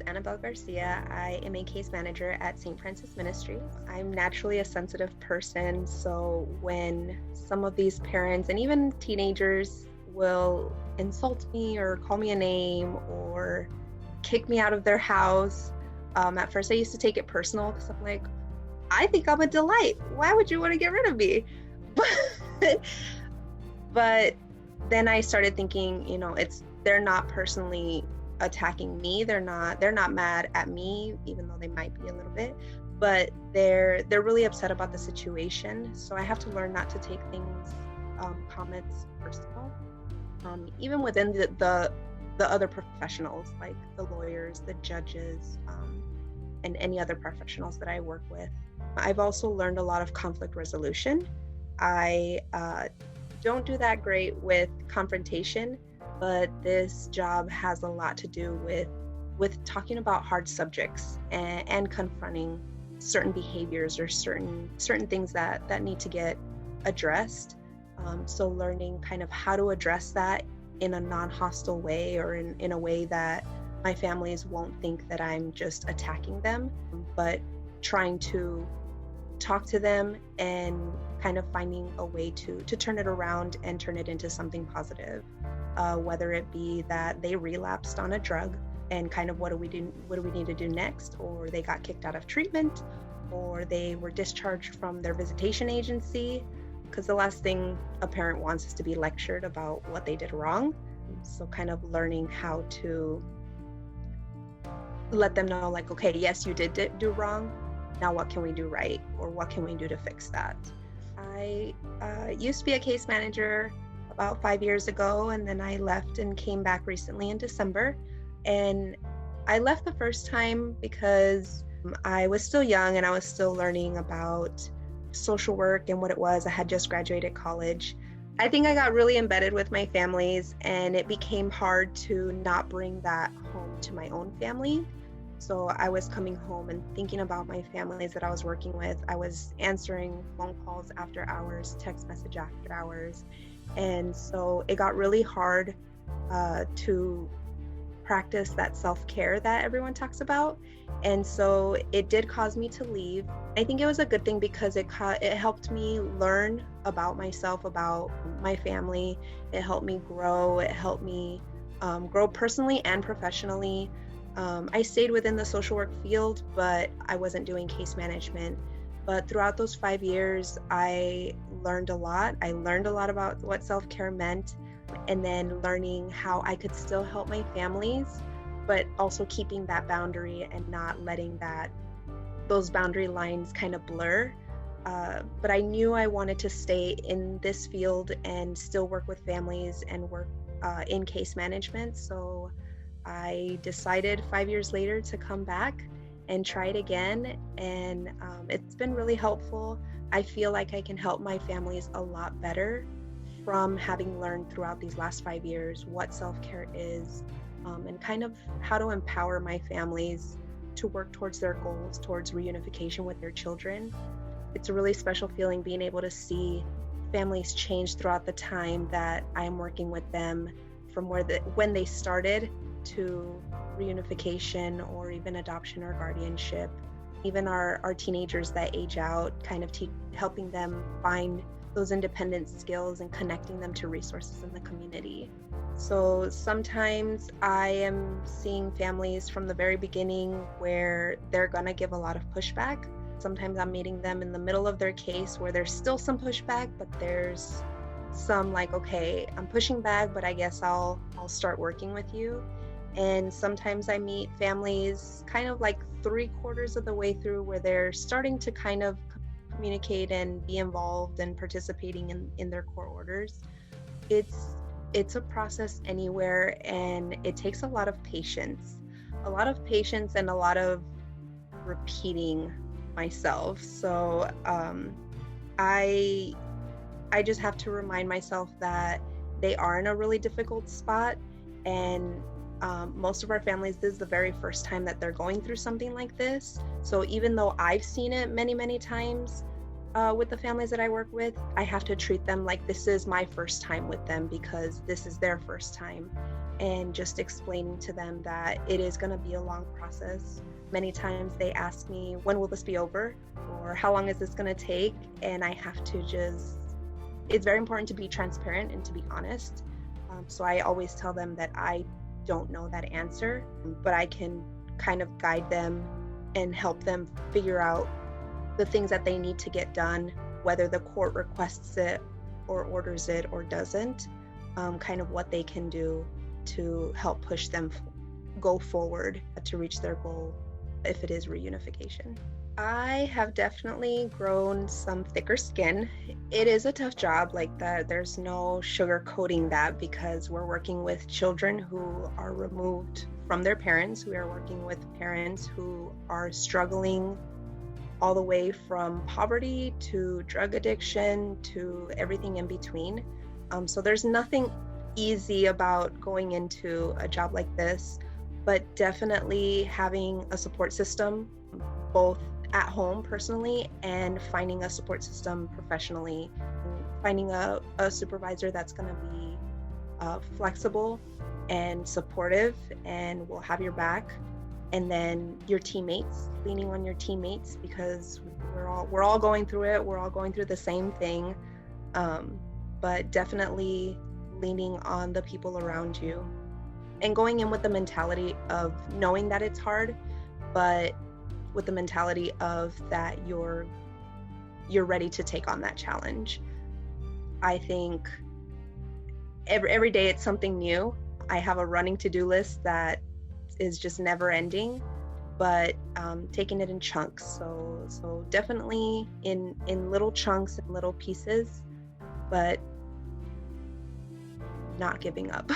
Anavelle Garcia. I am a case manager at St. Francis Ministries. I'm naturally a sensitive person, so when some of these parents and even teenagers will insult me or call me a name or kick me out of their house, at first I used to take it personal because I'm like, I think I'm a delight. Why would you want to get rid of me? But, but then I started thinking, they're not personally attacking me. They're not mad at me, even though they might be a little bit, but they're really upset about the situation. So I have to learn not to take things, comments personal, even within the other professionals, like the lawyers, the judges, and any other professionals that I work with. I've also learned a lot of conflict resolution. I don't do that great with confrontation, but this job has a lot to do with talking about hard subjects and confronting certain behaviors or certain things that need to get addressed. So learning kind of how to address that in a non-hostile way, or in a way that my families won't think that I'm just attacking them, but trying to talk to them and kind of finding a way to turn it around and turn it into something positive, whether it be that they relapsed on a drug and kind of what do we need to do next, or they got kicked out of treatment, or they were discharged from their visitation agency, because the last thing a parent wants is to be lectured about what they did wrong. So kind of learning how to let them know, like, okay, yes, you did do wrong. Now what can we do right? Or what can we do to fix that? I used to be a case manager about 5 years ago, and then I left and came back recently in December. And I left the first time because I was still young and I was still learning about social work and what it was. I had just graduated college. I think I got really embedded with my families, and it became hard to not bring that home to my own family. So I was coming home and thinking about my families that I was working with. I was answering phone calls after hours, text message after hours. And so it got really hard to practice that self-care that everyone talks about. And so it did cause me to leave. I think it was a good thing because it helped me learn about myself, about my family. It helped me grow. It helped me grow personally and professionally. I stayed within the social work field, but I wasn't doing case management. But throughout those 5 years, I learned a lot. I learned a lot about what self-care meant, and then learning how I could still help my families, but also keeping that boundary and not letting those boundary lines kind of blur. But I knew I wanted to stay in this field and still work with families and work in case management. So I decided 5 years later to come back and try it again. And it's been really helpful. I feel like I can help my families a lot better from having learned throughout these last 5 years what self-care is, and kind of how to empower my families to work towards their goals, towards reunification with their children. It's a really special feeling being able to see families change throughout the time that I'm working with them, from when they started to reunification or even adoption or guardianship. Even our teenagers that age out, kind of helping them find those independent skills and connecting them to resources in the community. So sometimes I am seeing families from the very beginning where they're gonna give a lot of pushback. Sometimes I'm meeting them in the middle of their case where there's still some pushback, but there's some like, okay, I'm pushing back, but I guess I'll start working with you. And sometimes I meet families kind of like 3/4 of the way through where they're starting to kind of communicate and be involved and participating in their court orders. It's a process anywhere, and it takes a lot of patience and a lot of repeating myself. So I just have to remind myself that they are in a really difficult spot, and most of our families, this is the very first time that they're going through something like this. So even though I've seen it many, many times, With the families that I work with, I have to treat them like this is my first time with them because this is their first time. And just explaining to them that it is going to be a long process. Many times they ask me, when will this be over? Or how long is this going to take? And I have to it's very important to be transparent and to be honest. So I always tell them that I don't know that answer, but I can kind of guide them and help them figure out the things that they need to get done, whether the court requests it or orders it or doesn't, kind of what they can do to help push them go forward to reach their goal if it is reunification. I have definitely grown some thicker skin. It is a tough job like that. There's no sugarcoating that because we're working with children who are removed from their parents. We are working with parents who are struggling all the way from poverty to drug addiction to everything in between. So there's nothing easy about going into a job like this, but definitely having a support system, both at home personally and finding a support system professionally, finding a supervisor that's going to be flexible and supportive and will have your back, and then your teammates, leaning on your teammates because we're all going through it. We're all going through the same thing, but definitely leaning on the people around you and going in with the mentality of knowing that it's hard, but with the mentality of that you're ready to take on that challenge. I think every day it's something new. I have a running to-do list that is just never ending, but taking it in chunks. So definitely in little chunks and little pieces, but not giving up.